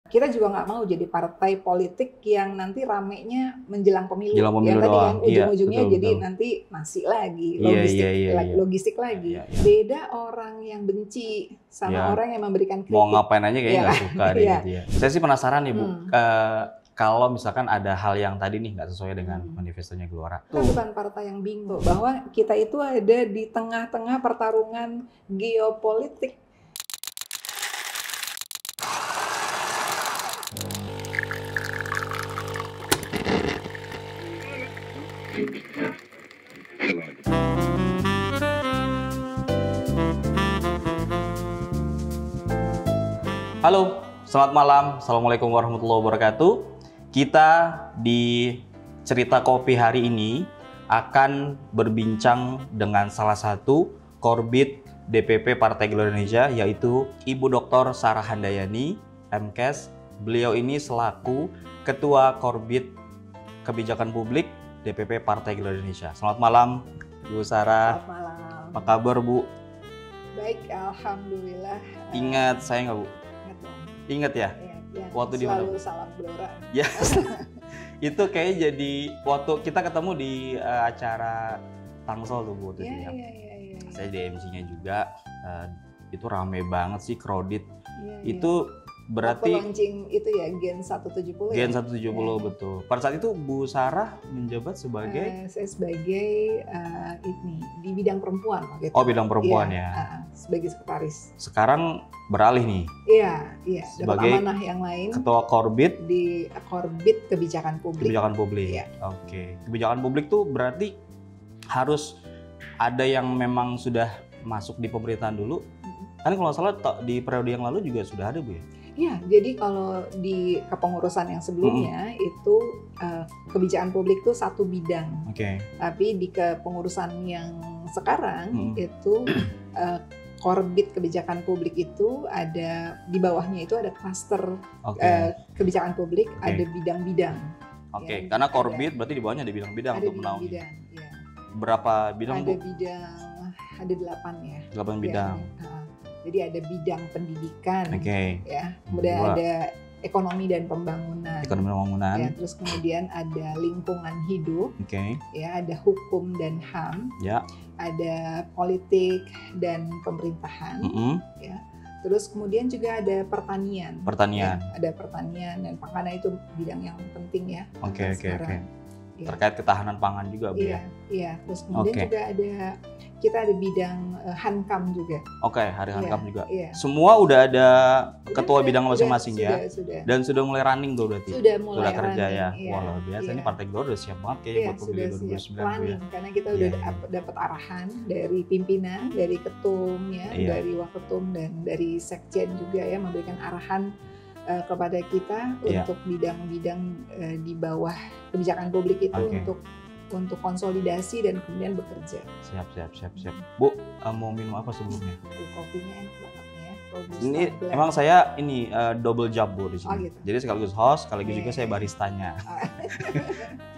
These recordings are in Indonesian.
Kita juga nggak mau jadi partai politik yang nanti ramenya menjelang pemilu. Jelang pemilu yang tadi doang. kan ujung-ujungnya Betul, jadi betul. nanti nasi lagi, Iya. logistik lagi. Beda orang yang benci sama orang yang memberikan kritik. Mau ngapain aja kayaknya nggak suka deh Iya. gitu ya. Saya sih penasaran nih Bu, kalau misalkan ada hal yang tadi nih nggak sesuai dengan manifestonya Gelora. Kita bukan partai yang bingung bahwa kita itu ada di tengah-tengah pertarungan geopolitik. Halo, selamat malam. Assalamualaikum warahmatullahi wabarakatuh. Kita di Cerita Kopi hari ini akan berbincang dengan salah satu Korbit DPP Partai Gelora Indonesia, yaitu Ibu Dr. Sarah Handayani, MKes. Beliau ini selaku Ketua Korbit Kebijakan Publik DPP Partai Gelora Indonesia. Selamat malam, Bu Sarah. Selamat malam. Apa kabar, Bu? Baik, alhamdulillah. Ingat saya nggak, Bu? Ingat dong. Ingat ya? Ya, Waktu di mana? Selalu salam Gelora. Ya, itu kayak jadi waktu kita ketemu di acara Tangsel tuh, Bu. Iya. Saya di MC-nya juga. Itu rame banget sih, crowded. Iya. Itu berarti launching itu ya Gen 170 Gen ya? 170 betul. Pada saat itu Bu Sarah menjabat sebagai saya sebagai ini di bidang perempuan gitu. Oh, bidang perempuan ya. Sebagai sekretaris. Sekarang beralih nih. Iya. Sebagai dapat amanah yang lain. Ketua Korbit Di Korbit Kebijakan Publik. Kebijakan Publik. Iya. Oke. Kebijakan publik tuh berarti harus ada yang memang sudah masuk di pemerintahan dulu. Kan kalau nggak salah di periode yang lalu juga sudah ada, Bu ya? Ya, jadi kalau di kepengurusan yang sebelumnya itu kebijakan publik itu satu bidang. Oke. Tapi di kepengurusan yang sekarang itu Korbit Kebijakan Publik itu ada di bawahnya itu ada klaster kebijakan publik, ada bidang-bidang. Oke, karena Korbit berarti di bawahnya ada bidang-bidang untuk menaungi. Bidang, ya. Berapa bidang, Bu? Ada 8 ya. 8 bidang. Jadi ada bidang pendidikan, ya, kemudian ada ekonomi dan pembangunan, ya, terus kemudian ada lingkungan hidup, ya, ada hukum dan HAM, ada politik dan pemerintahan, ya, terus kemudian juga ada pertanian, ya, ada pertanian dan pangan itu bidang yang penting ya. Oke. Terkait ketahanan pangan juga, Bu ya? Iya. Terus kemudian juga kita ada bidang Hankam juga. Oke, hari Hankam juga. Iya. Semua udah ada ketua bidang masing-masing ya? Sudah. Dan sudah mulai running tuh berarti? Sudah mulai kerja running, ya? iya. Wah, luar biasa. Ini Partai Gelora udah siap banget kayaknya buat pemilu 2029 ya? Karena kita udah dapat arahan dari pimpinan, dari ketum, ya, dari waketum, dan dari sekjen juga ya, memberikan arahan kepada kita untuk bidang-bidang di bawah kebijakan publik itu untuk konsolidasi dan kemudian bekerja. Siap. Bu, mau minum apa sebelumnya? Kopinya enak banget ya. Ini emang saya double job, Bu, di sini. Gitu. Jadi sekaligus host, sekaligus juga saya baristanya.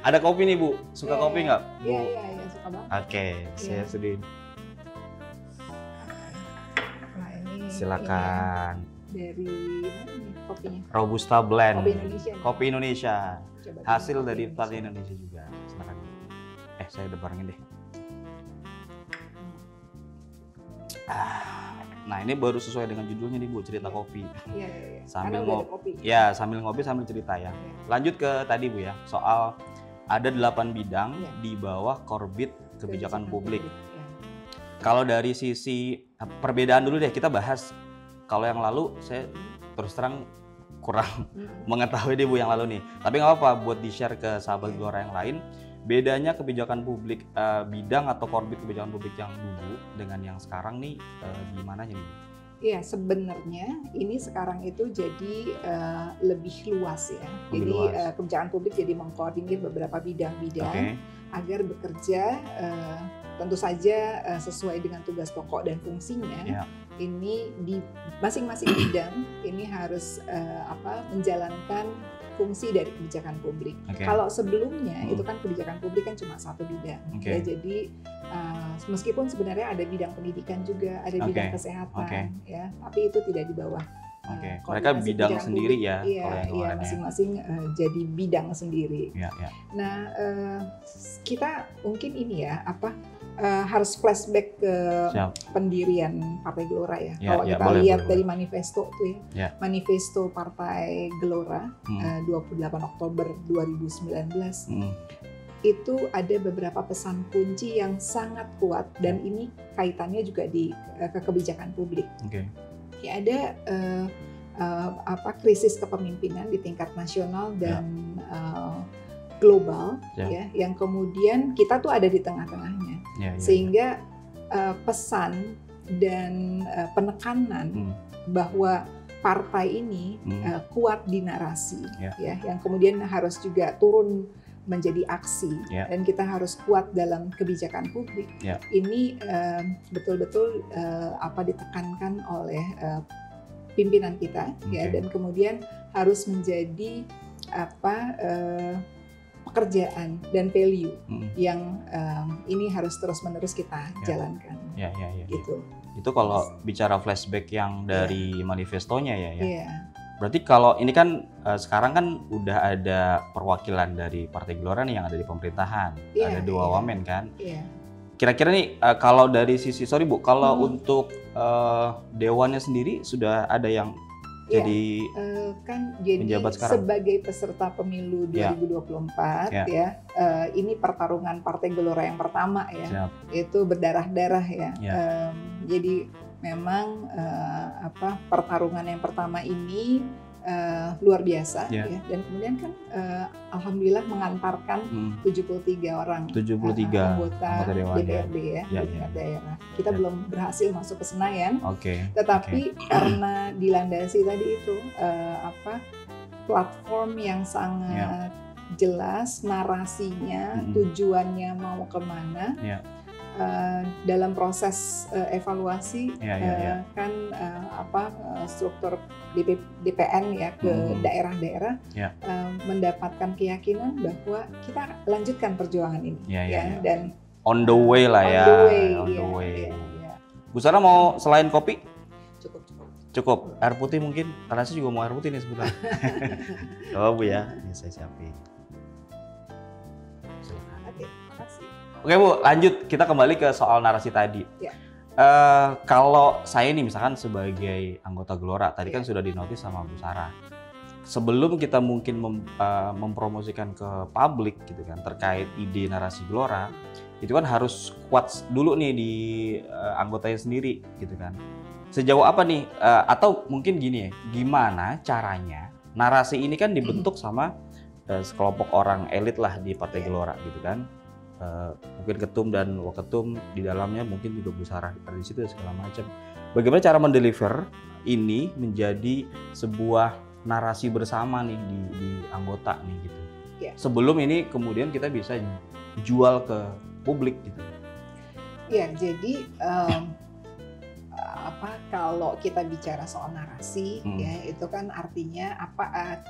Ada kopi nih, Bu. Suka kopi nggak, Bu? Iya, suka banget. Oke, saya sediain. Nah, ini silakan. Dari mana nih kopinya? Robusta Blend. Kopi Indonesia. Coba hasil dari Partai Indonesia juga. Silakan. Saya udah barengin deh. Nah, ini baru sesuai dengan judulnya nih, Bu, cerita kopi. Iya. Sambil ngopi. Ya, sambil ngopi sambil cerita ya. Lanjut ke tadi, Bu ya. Soal ada 8 bidang di bawah Korbit Kebijakan Publik. Kalau dari sisi perbedaan dulu deh, kita bahas. Kalau yang lalu saya terus terang kurang mengetahui deh, Bu, yang lalu nih. Tapi nggak apa-apa buat di-share ke sahabat Gelora yang lain. Bedanya kebijakan publik bidang atau korbit kebijakan publik yang dulu dengan yang sekarang nih di mananya nih, Bu? Iya, sebenarnya ini sekarang itu jadi lebih luas ya. Jadi kebijakan publik jadi mengkoordinir beberapa bidang-bidang agar bekerja tentu saja sesuai dengan tugas pokok dan fungsinya. Ini di masing-masing bidang ini harus menjalankan fungsi dari kebijakan publik. Kalau sebelumnya itu kan kebijakan publik kan cuma satu bidang. Ya, jadi meskipun sebenarnya ada bidang pendidikan juga, ada bidang kesehatan, ya, tapi itu tidak di bawah Mereka bidang sendiri publik, ya? Iya, masing-masing jadi bidang sendiri. Nah, kita mungkin ini ya, harus flashback ke pendirian Partai Gelora ya. Kalau kita lihat dari manifesto tuh ya, manifesto Partai Gelora 28 Oktober 2019. Itu ada beberapa pesan kunci yang sangat kuat dan ini kaitannya juga ke kebijakan publik. Ya, ada krisis kepemimpinan di tingkat nasional dan global ya, yang kemudian kita tuh ada di tengah-tengahnya, sehingga pesan dan penekanan bahwa partai ini kuat di narasi ya, yang kemudian harus juga turun menjadi aksi dan kita harus kuat dalam kebijakan publik. Ini betul-betul ditekankan oleh pimpinan kita ya, dan kemudian harus menjadi pekerjaan dan value yang ini harus terus-menerus kita jalankan. Gitu. Itu kalau bicara flashback yang dari manifestonya ya. Berarti kalau ini kan sekarang kan udah ada perwakilan dari Partai Gelora nih yang ada di pemerintahan, ada 2 wamen kan. Kira-kira nih kalau dari sisi, sorry Bu, kalau untuk dewannya sendiri sudah ada yang jadi penjabat sekarang? Sebagai peserta pemilu 2024 ini pertarungan Partai Gelora yang pertama ya. Itu berdarah-darah ya. Jadi memang pertarungan yang pertama ini luar biasa ya, dan kemudian kan alhamdulillah mengantarkan 73 orang anggota DPRD ya, di tingkat daerah. Kita belum berhasil masuk ke Senayan, tetapi karena dilandasi tadi itu platform yang sangat jelas, narasinya, tujuannya mau kemana. Dalam proses evaluasi kan struktur DPN ya ke daerah-daerah mendapatkan keyakinan bahwa kita lanjutkan perjuangan ini dan on the way lah ya. On the way. Bu Sarah mau selain kopi? Cukup. Air putih mungkin? Karena saya juga mau air putih nih sebentar. Oh Bu ya, ini saya siapin. Oke Bu, lanjut. Kita kembali ke soal narasi tadi. Kalau saya nih misalkan sebagai anggota Gelora, tadi kan sudah dinotis sama Bu Sarah. Sebelum kita mungkin mempromosikan ke publik gitu kan terkait ide narasi Gelora, itu kan harus kuat dulu nih di anggotanya sendiri gitu kan. Sejauh apa nih? Atau mungkin gini ya, gimana caranya narasi ini kan dibentuk sama sekelompok orang elit lah di Partai Gelora gitu kan. Mungkin ketum dan waketum di dalamnya, mungkin juga Bu Sarah di situ segala macam. Bagaimana cara mendeliver ini menjadi sebuah narasi bersama nih di anggota nih gitu. Sebelum ini kemudian kita bisa jual ke publik gitu. Ya, jadi kalau kita bicara soal narasi ya, itu kan artinya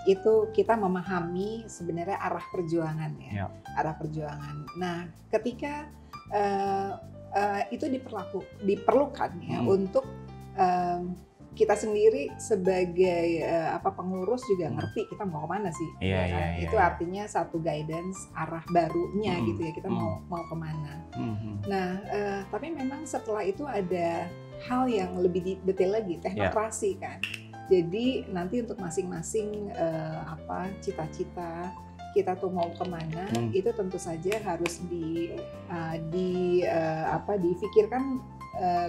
itu kita memahami sebenarnya arah perjuangan ya. Arah perjuangan. Nah, ketika itu diperlukan ya untuk kita sendiri sebagai pengurus juga ngerti kita mau kemana sih. Itu artinya satu guidance arah barunya gitu ya, kita mau kemana. Nah, tapi memang setelah itu ada hal yang lebih detail lagi, teknokrasi kan. Jadi nanti untuk masing-masing cita-cita kita tuh mau kemana, itu tentu saja harus difikirkan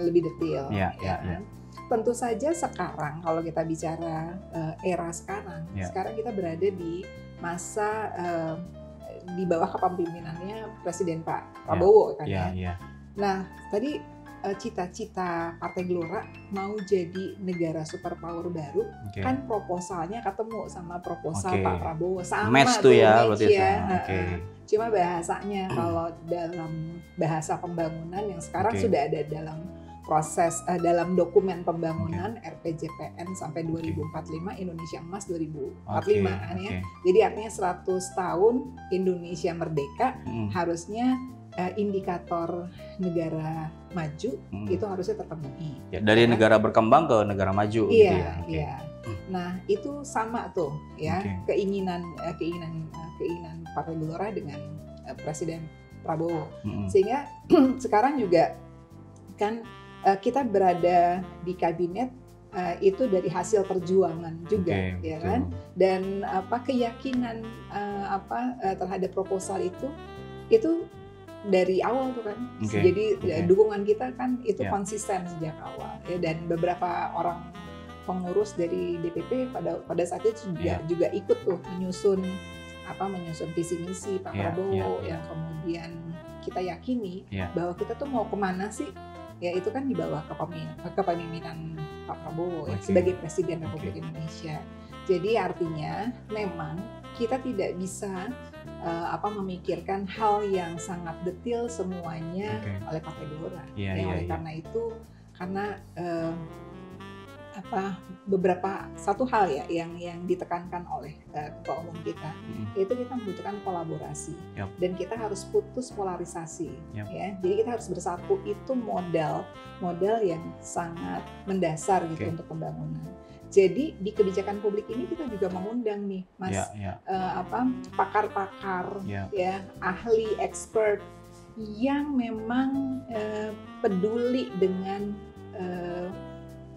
lebih detail. Kan? Tentu saja sekarang kalau kita bicara era sekarang kita berada di masa di bawah kepemimpinannya Presiden Pak Prabowo kan ya. Nah, tadi cita-cita Partai Gelora mau jadi negara superpower baru, kan proposalnya ketemu sama proposal Pak Prabowo, sama match tuh ya, cuma bahasanya kalau dalam bahasa pembangunan yang sekarang sudah ada dalam proses dalam dokumen pembangunan RPJPN sampai 2045, Indonesia Emas 2045 kan ya. Jadi artinya 100 tahun Indonesia merdeka, harusnya indikator negara maju itu harusnya terpenuhi. Dari negara berkembang ke negara maju gitu ya. Nah itu sama tuh ya, keinginan Partai Gelora dengan Presiden Prabowo. Sehingga sekarang juga kan kita berada di kabinet itu dari hasil perjuangan juga, ya kan? Dan keyakinan terhadap proposal itu dari awal tuh kan. Jadi dukungan kita kan itu konsisten sejak awal ya, dan beberapa orang pengurus dari DPP pada saat itu juga ikut tuh menyusun visi misi Pak Prabowo yang kemudian kita yakini bahwa kita tuh mau kemana sih, ya itu kan di bawah kepemimpinan Pak Prabowo ya, sebagai Presiden Republik Indonesia. Jadi artinya memang kita tidak bisa memikirkan hal yang sangat detail semuanya oleh Partai Gelora. Karena itu, karena satu hal ya yang ditekankan oleh ketua umum kita, yaitu kita membutuhkan kolaborasi dan kita harus putus polarisasi. Ya, jadi kita harus bersatu, itu modal yang sangat mendasar gitu untuk pembangunan. Jadi di kebijakan publik ini kita juga mengundang nih, Mas, pakar-pakar, ahli, expert yang memang peduli dengan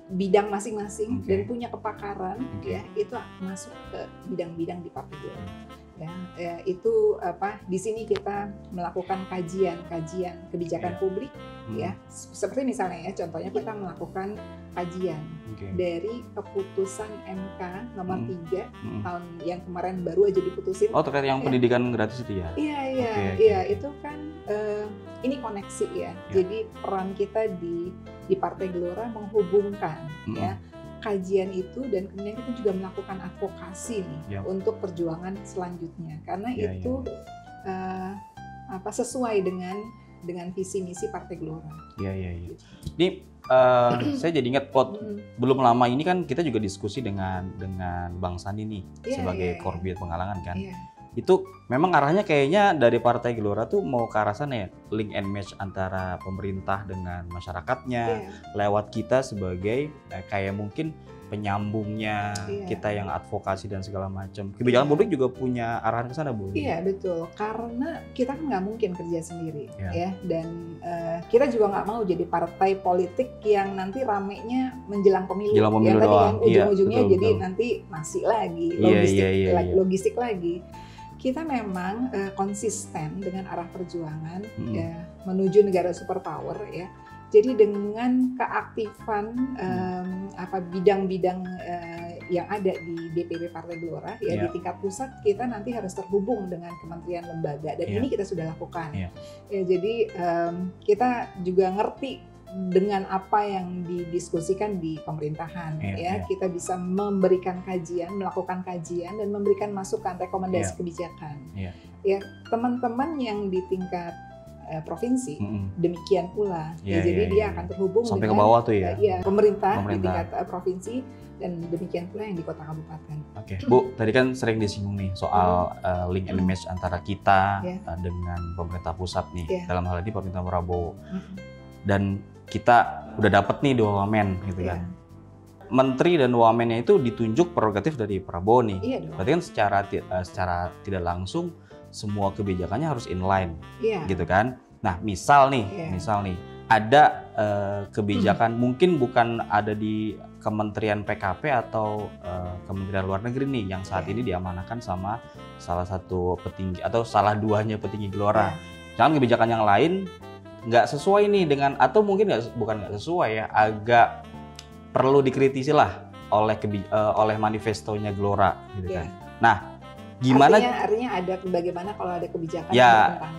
bidang masing-masing dan punya kepakaran, ya itu masuk ke bidang-bidang di Partai Gelora. Ya, itu di sini kita melakukan kajian kebijakan publik, ya seperti misalnya ya contohnya kita melakukan kajian dari keputusan MK nomor 3 tahun yang kemarin baru aja diputusin. Oh, terkait yang pendidikan gratis itu ya? Iya, itu kan ini koneksi ya. Jadi peran kita di Partai Gelora menghubungkan ya kajian itu, dan kemudian kita juga melakukan advokasi nih untuk perjuangan selanjutnya, karena itu sesuai dengan visi misi Partai Gelora. Iya. Ini saya jadi ingat belum lama ini kan kita juga diskusi dengan Bang Sandi nih sebagai Korbit Penghalangan kan. Itu memang arahnya kayaknya dari Partai Gelora tuh mau ke arah sana ya, link and match antara pemerintah dengan masyarakatnya lewat kita sebagai kayak mungkin penyambungnya, kita yang advokasi dan segala macam. Kebijakan publik juga punya arahan ke sana, Bu. Iya, betul. Karena kita kan nggak mungkin kerja sendiri ya, dan kita juga nggak mau jadi partai politik yang nanti ramenya menjelang pemilu. Ya, tadi kan ujung-ujungnya jadi nanti masih lagi logistik lagi. Kita memang konsisten dengan arah perjuangan ya, menuju negara superpower ya. Jadi dengan keaktifan bidang-bidang yang ada di DPP Partai Gelora ya, di tingkat pusat kita nanti harus terhubung dengan kementerian lembaga, dan ini kita sudah lakukan. Ya, jadi kita juga ngerti dengan apa yang didiskusikan di pemerintahan kita bisa memberikan kajian, melakukan kajian dan memberikan masukan, rekomendasi kebijakan. Ya, teman-teman yang di tingkat provinsi demikian pula. Jadi dia akan terhubung sampai dengan ke bawah tuh pemerintah di tingkat provinsi, dan demikian pula yang di kota kabupaten. Bu, tadi kan sering disinggung nih soal link and match antara kita dengan pemerintah pusat nih, dalam hal ini pemerintah Prabowo. Dan kita udah dapet nih 2 wamen gitu kan. Menteri dan wamennya itu ditunjuk prerogatif dari Prabowo nih. Berarti kan secara tidak langsung semua kebijakannya harus inline gitu kan. Nah, misal nih ada kebijakan mungkin bukan ada di Kementerian PKP atau Kementerian Luar Negeri nih yang saat ini diamanahkan sama salah satu petinggi atau salah duanya petinggi Gelora. Jangan kebijakan yang lain nggak sesuai nih dengan, atau mungkin bukan nggak sesuai ya, agak perlu dikritisi lah oleh manifestonya Gelora gitu kan. Nah, gimana? Artinya ada bagaimana kalau ada kebijakan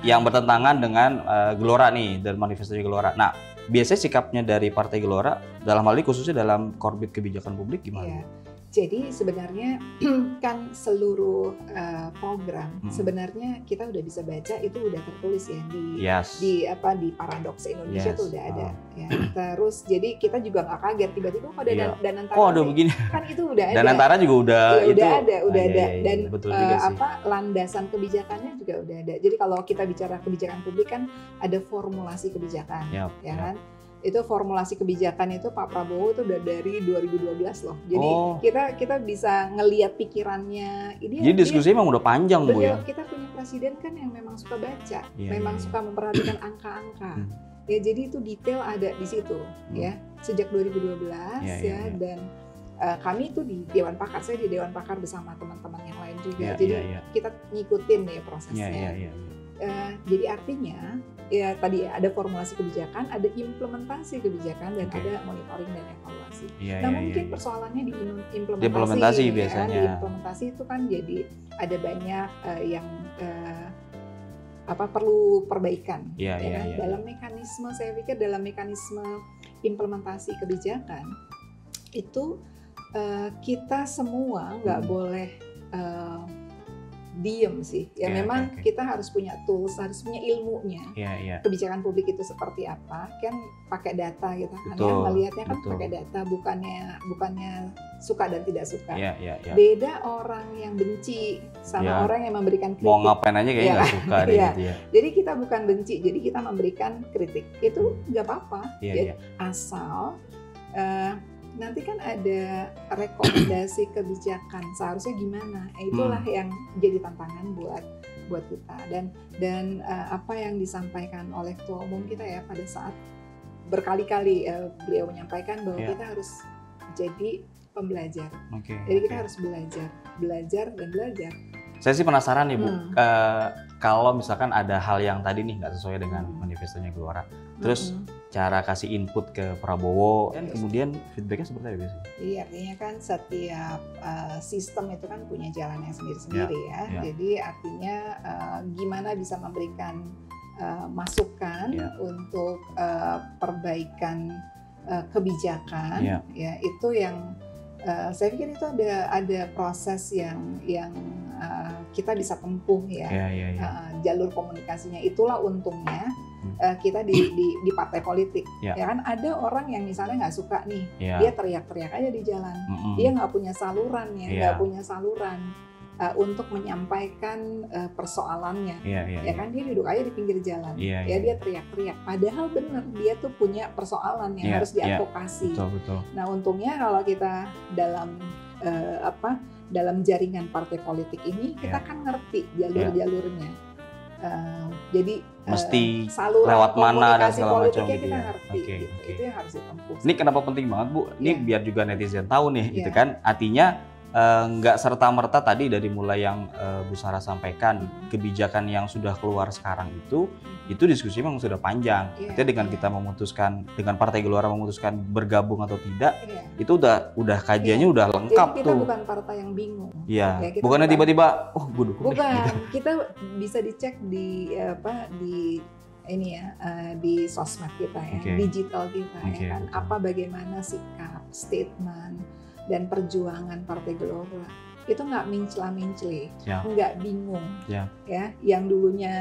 yang bertentangan dengan Gelora nih dan manifestonya Gelora. Nah, biasanya sikapnya dari Partai Gelora dalam hal ini khususnya dalam korbit kebijakan publik gimana? Jadi sebenarnya kan seluruh program sebenarnya kita udah bisa baca, itu udah tertulis ya di Paradoks Indonesia tuh udah ada. Ya. Terus jadi kita juga nggak kaget tiba-tiba kok ada Danantara. Ada begini. Kan itu udah ada. Danantara juga udah udah ada. Dan landasan kebijakannya juga udah ada. Jadi kalau kita bicara kebijakan publik kan ada formulasi kebijakan, kan? Itu formulasi kebijakan itu Pak Prabowo itu udah dari 2012 loh. Jadi kita bisa ngelihat pikirannya. Jadi diskusi emang udah panjang Bu ya. Kita punya presiden kan yang memang suka baca, memang suka memperhatikan angka-angka. Ya jadi itu detail ada di situ ya sejak 2012 dan kami itu di Dewan Pakar, saya di Dewan Pakar bersama teman-teman yang lain juga. Jadi kita ngikutin ya prosesnya. Jadi artinya ya tadi ada formulasi kebijakan, ada implementasi kebijakan dan ada monitoring dan evaluasi. Mungkin persoalannya di implementasi biasanya. Di implementasi itu kan jadi ada banyak yang perlu perbaikan. Dalam mekanisme, saya pikir dalam mekanisme implementasi kebijakan itu kita semua nggak boleh diem sih. Memang kita harus punya tools, harus punya ilmunya. Kebijakan publik itu seperti apa? Kan pakai data gitu kan. Melihatnya kan pakai data, bukannya suka dan tidak suka. Beda orang yang benci sama orang yang memberikan kritik. Mau ngapain aja kayaknya nggak suka deh gitu ya. Jadi kita bukan benci, jadi kita memberikan kritik. Itu nggak apa-apa. Asal nanti kan ada rekomendasi kebijakan seharusnya gimana, itulah yang jadi tantangan buat kita dan apa yang disampaikan oleh Ketua Umum kita ya pada saat berkali-kali beliau menyampaikan bahwa kita harus jadi pembelajar, jadi kita harus belajar dan belajar. Saya sih penasaran nih Bu, kalau misalkan ada hal yang tadi nih nggak sesuai dengan manifestonya Gelora, terus cara kasih input ke Prabowo, dan kemudian feedbacknya seperti apa biasanya? Jadi artinya kan setiap sistem itu kan punya jalannya sendiri-sendiri ya. Jadi artinya gimana bisa memberikan masukan untuk perbaikan kebijakan, ya itu yang saya pikir itu ada proses yang kita bisa tempuh ya. Jalur komunikasinya itulah untungnya kita di partai politik. Ya kan ada orang yang misalnya nggak suka nih, dia teriak-teriak aja di jalan, dia nggak punya saluran untuk menyampaikan persoalannya, ya kan dia duduk aja di pinggir jalan, dia teriak-teriak. Padahal benar dia tuh punya persoalan yang harus diadvokasi. Betul. Nah untungnya kalau kita dalam jaringan partai politik ini kita kan ngerti jalur-jalurnya. Jadi mesti saluran lewat mana dan segala macam gitu ya. Kita ngerti, itu yang harus ditempuh. Ini kenapa penting banget Bu? Ini biar juga netizen tahu nih, gitu kan? Artinya nggak serta-merta tadi dari mulai yang Bu Sarah sampaikan, kebijakan yang sudah keluar sekarang itu diskusi memang sudah panjang. Artinya dengan kita memutuskan, dengan Partai Gelora memutuskan bergabung atau tidak, itu udah kajiannya udah lengkap. Jadi kita bukan partai yang bingung. Bukannya tiba-tiba, gue dukung bukan. Gitu. Kita bisa dicek di di sosmed kita ya, digital kita ya kan. Bagaimana sikap, statement dan perjuangan Partai Gelora itu nggak mincla-mincli, nggak bingung, ya. Yang dulunya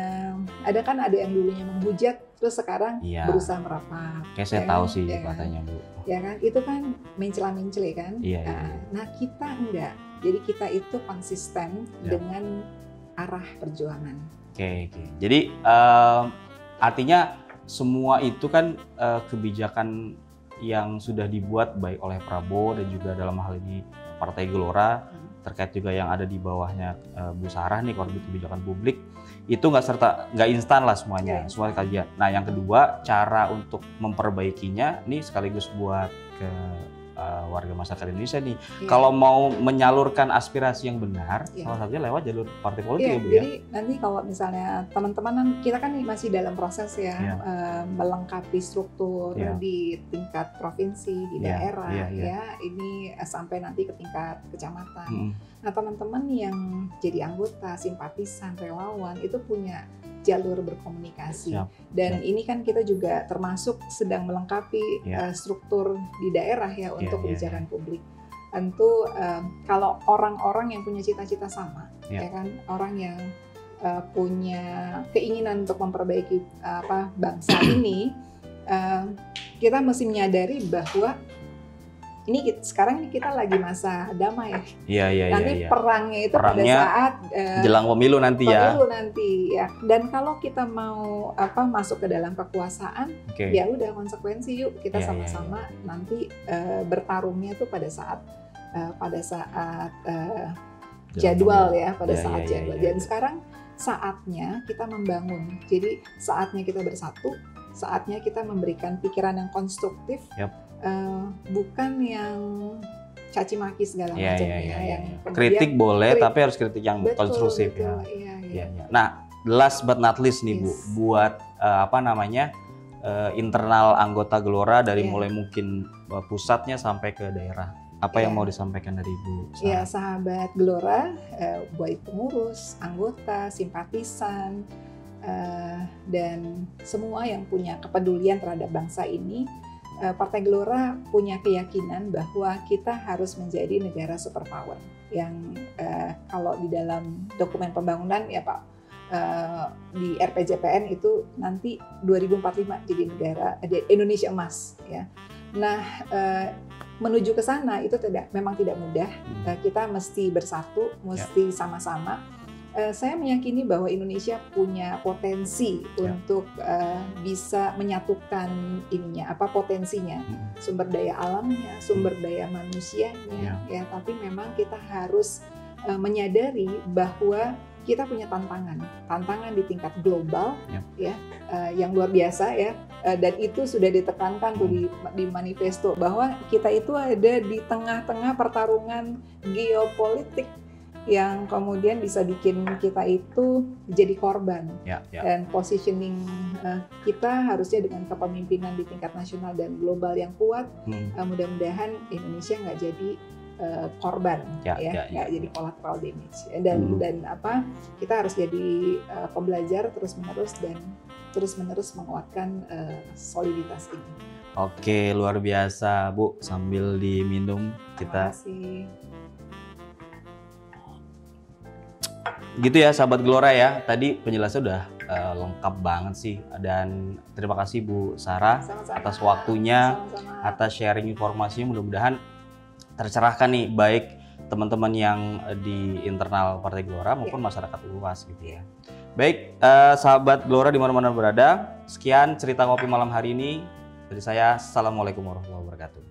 ada yang dulunya menghujat, terus sekarang berusaha merapat. Kayak saya tahu sih katanya Bu. Ya kan, itu kan mincla-mincli kan. Nah kita enggak, jadi kita itu konsisten dengan arah perjuangan. Jadi artinya semua itu kan kebijakan yang sudah dibuat baik oleh Prabowo dan juga dalam hal ini Partai Gelora, terkait juga yang ada di bawahnya Bu Sarah nih, Korbit Kebijakan Publik, itu nggak instan lah semuanya, semua kajian. Nah yang kedua, cara untuk memperbaikinya nih sekaligus buat ke warga masyarakat Indonesia nih, kalau mau menyalurkan aspirasi yang benar, salah satunya lewat jalur partai politik ya Bu ya. Jadi nanti kalau misalnya teman-teman, kita kan masih dalam proses melengkapi struktur di tingkat provinsi, di daerah ini sampai nanti ke tingkat kecamatan. Nah teman-teman yang jadi anggota, simpatisan, relawan itu punya jalur berkomunikasi dan ini kan kita juga termasuk sedang melengkapi struktur di daerah ya untuk kebijakan publik. Tentu kalau orang-orang yang punya cita-cita sama, ya kan, orang yang punya keinginan untuk memperbaiki bangsa ini, kita mesti menyadari bahwa sekarang ini kita lagi masa damai. Iya. Nanti perangnya itu pada saat jelang pemilu nanti ya. Dan kalau kita mau masuk ke dalam kekuasaan, ya udah konsekuensi yuk kita sama-sama nanti bertarungnya tuh pada saat jadwal ya, pada saat jadwal. Dan sekarang saatnya kita membangun. Jadi saatnya kita bersatu, saatnya kita memberikan pikiran yang konstruktif, bukan yang caci maki segala macamnya. Yang kritik boleh, tapi harus kritik yang konstruktif ya. Nah, last but not least nih Bu, buat internal anggota Gelora dari mulai mungkin pusatnya sampai ke daerah. Apa yang mau disampaikan dari Ibu? Ya, sahabat Gelora, baik pengurus, anggota, simpatisan, dan semua yang punya kepedulian terhadap bangsa ini, Partai Gelora punya keyakinan bahwa kita harus menjadi negara superpower yang kalau di dalam dokumen pembangunan ya Pak, di RPJPN itu nanti 2045 jadi negara Indonesia emas ya. Nah, menuju ke sana itu memang tidak mudah. Kita mesti bersatu, mesti sama-sama. Saya meyakini bahwa Indonesia punya potensi untuk bisa menyatukan potensinya, sumber daya alamnya, sumber daya manusianya. Ya, tapi memang kita harus menyadari bahwa kita punya tantangan di tingkat global yang luar biasa ya, dan itu sudah ditekankan tuh di manifesto bahwa kita itu ada di tengah-tengah pertarungan geopolitik yang kemudian bisa bikin kita itu jadi korban. Dan positioning kita harusnya dengan kepemimpinan di tingkat nasional dan global yang kuat, mudah-mudahan Indonesia nggak jadi korban, nggak jadi collateral damage. Dan kita harus jadi pembelajar terus-menerus menguatkan soliditas ini. Oke, luar biasa Bu, sambil diminum kita. Terima kasih. Gitu ya sahabat Gelora ya, tadi penjelasannya udah lengkap banget sih, dan terima kasih Bu Sarah atas waktunya, atas sharing informasinya. Mudah-mudahan tercerahkan nih baik teman-teman yang di internal Partai Gelora maupun masyarakat luas gitu ya. Baik, sahabat Gelora di mana-mana berada, sekian cerita ngopi malam hari ini dari saya. Assalamualaikum warahmatullahi wabarakatuh.